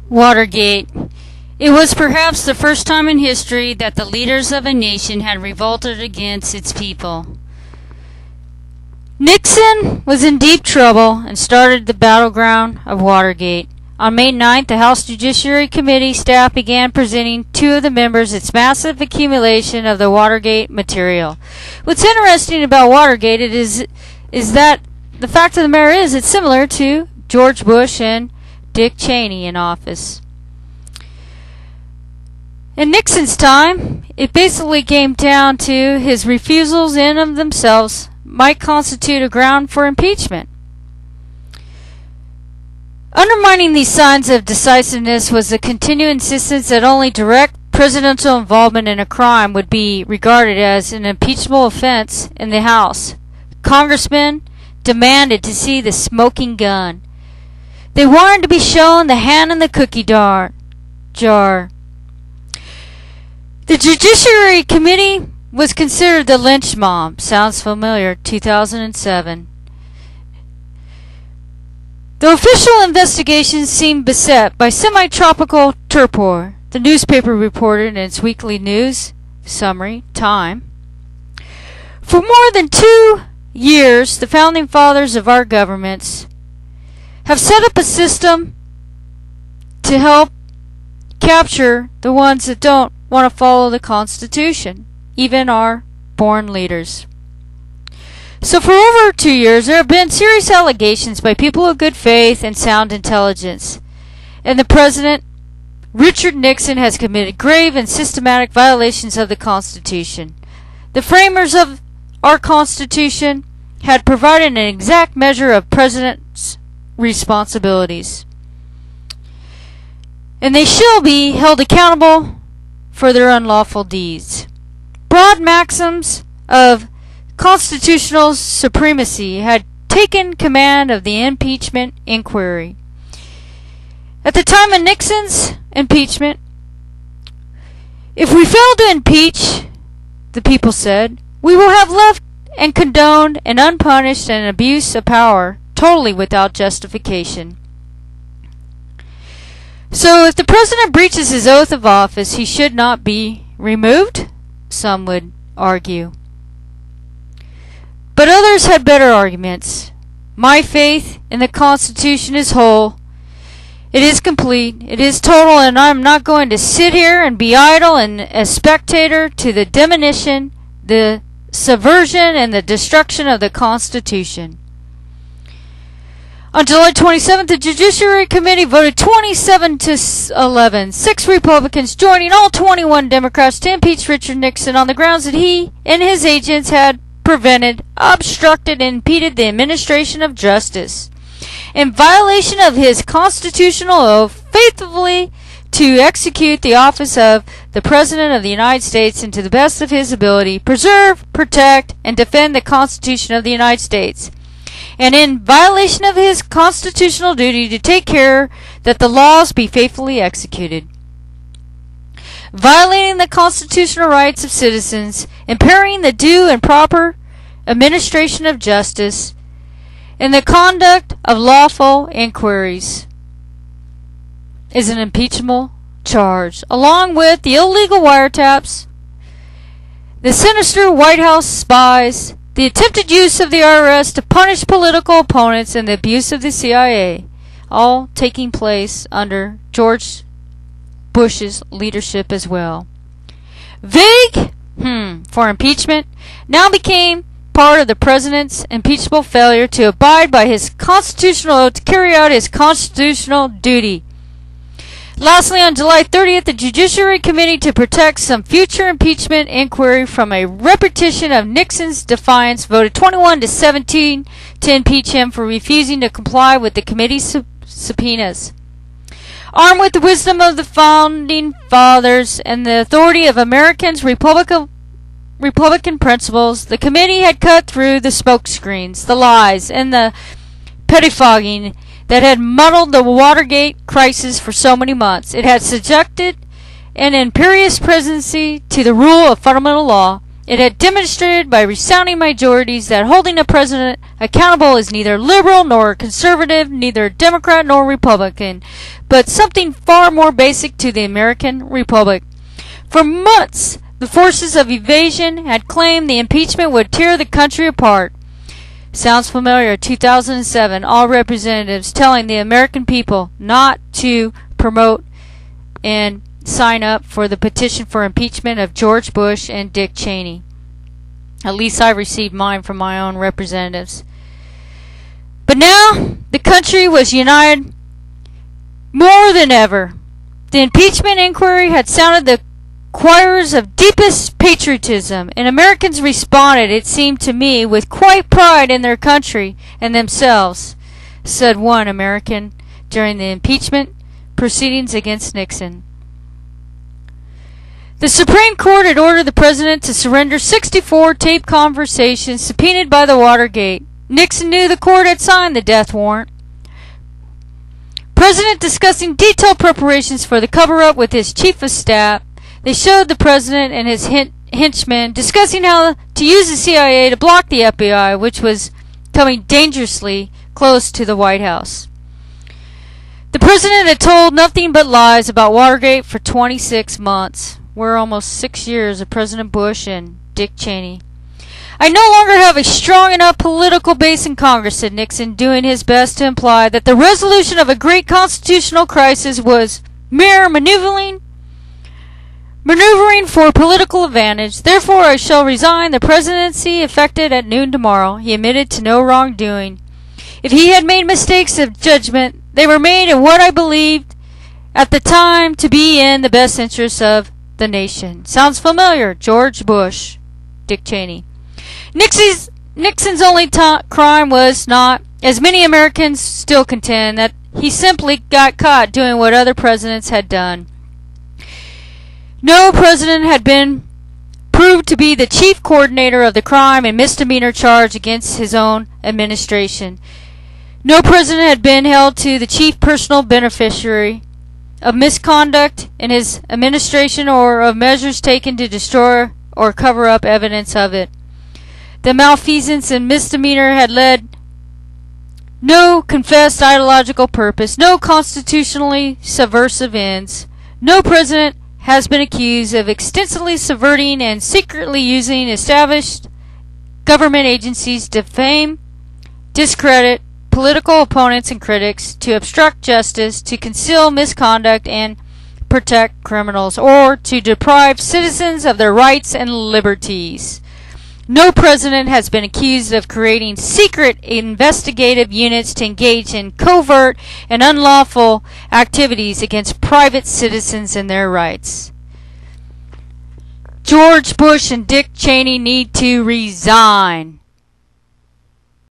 Watergate. It was perhaps the first time in history that the leaders of a nation had revolted against its people. Nixon was in deep trouble and started the battleground of Watergate. On May 9th, the House Judiciary Committee staff began presenting two of the members its massive accumulation of the Watergate material. What's interesting about Watergate is that the fact of the matter is it's similar to George Bush and Dick Cheney in office. In Nixon's time, it basically came down to his refusals in of themselves might constitute a ground for impeachment. Undermining these signs of decisiveness was the continued insistence that only direct presidential involvement in a crime would be regarded as an impeachable offense in the House. Congressmen demanded to see the smoking gun. They wanted to be shown the hand in the cookie jar. The Judiciary Committee was considered the lynch mob. Sounds familiar, 2007. The official investigations seemed beset by semi-tropical torpor, the newspaper reported in its weekly news summary, Time. For more than 2 years, the founding fathers of our governments have set up a system to help capture the ones that don't want to follow the Constitution, even our born leaders. So for over 2 years, there have been serious allegations by people of good faith and sound intelligence, and the President, Richard Nixon, has committed grave and systematic violations of the Constitution. The framers of our Constitution had provided an exact measure of President's responsibilities, and they shall be held accountable for their unlawful deeds. Broad maxims of constitutional supremacy had taken command of the impeachment inquiry. At the time of Nixon's impeachment, if we fail to impeach, the people said, we will have left and condoned and unpunished an abuse of power totally without justification. So if the President breaches his oath of office, he should not be removed, some would argue. But others had better arguments. My faith in the Constitution is whole. It is complete. It is total, and I'm not going to sit here and be idle and a spectator to the diminution, the subversion, and the destruction of the Constitution. On July 27th, the Judiciary Committee voted 27-11, 6 Republicans joining all 21 Democrats to impeach Richard Nixon on the grounds that he and his agents had prevented, obstructed, and impeded the administration of justice, in violation of his constitutional oath faithfully to execute the office of the President of the United States and to the best of his ability preserve, protect, and defend the Constitution of the United States, and in violation of his constitutional duty to take care that the laws be faithfully executed. Violating the constitutional rights of citizens, impairing the due and proper administration of justice, and the conduct of lawful inquiries is an impeachable charge, along with the illegal wiretaps, the sinister White House spies, the attempted use of the IRS to punish political opponents, and the abuse of the CIA, all taking place under George Bush's leadership as well. Vague for impeachment now became part of the President's impeachable failure to abide by his constitutional oath to carry out his constitutional duty. Lastly, on July 30th, the Judiciary Committee, to protect some future impeachment inquiry from a repetition of Nixon's defiance, voted 21-17 to impeach him for refusing to comply with the committee's subpoenas. Armed with the wisdom of the founding fathers and the authority of Americans' Republican principles, the committee had cut through the smokescreens, the lies, and the pettifogging that had muddled the Watergate crisis for so many months. It had subjected an imperious presidency to the rule of fundamental law It had demonstrated by resounding majorities that holding a president accountable is neither liberal nor conservative, neither Democrat nor Republican, but something far more basic to the American Republic. For months, the forces of evasion had claimed the impeachment would tear the country apart. Sounds familiar? 2007, all representatives telling the American people not to promote and sign up for the petition for impeachment of George Bush and Dick Cheney. At least I received mine from my own representatives. But now the country was united more than ever. The impeachment inquiry had sounded the choirs of deepest patriotism, and Americans responded, it seemed to me, with quite pride in their country and themselves, said one American during the impeachment proceedings against Nixon. The Supreme Court had ordered the president to surrender 64 taped conversations subpoenaed by the Watergate. Nixon knew the court had signed the death warrant. President discussing detailed preparations for the cover-up with his chief of staff. They showed the president and his henchmen discussing how to use the CIA to block the FBI, which was coming dangerously close to the White House. The president had told nothing but lies about Watergate for 26 months. We're almost 6 years of President Bush and Dick Cheney. I no longer have a strong enough political base in Congress, said Nixon, doing his best to imply that the resolution of a great constitutional crisis was mere maneuvering for political advantage. Therefore, I shall resign the presidency effective at noon tomorrow. He admitted to no wrongdoing. If he had made mistakes of judgment, they were made in what I believed at the time to be in the best interests of the nation. Sounds familiar? George Bush, Dick Cheney. Nixon's only crime was not, as many Americans still contend, that he simply got caught doing what other presidents had done. No president had been proved to be the chief coordinator of the crime and misdemeanor charge against his own administration. No president had been held to the chief personal beneficiary of misconduct in his administration or of measures taken to destroy or cover up evidence of it. The malfeasance and misdemeanor had led no confessed ideological purpose, no constitutionally subversive ends. No president has been accused of extensively subverting and secretly using established government agencies to defame, discredit political opponents and critics, to obstruct justice, to conceal misconduct and protect criminals, or to deprive citizens of their rights and liberties. No president has been accused of creating secret investigative units to engage in covert and unlawful activities against private citizens and their rights. George Bush and Dick Cheney need to resign.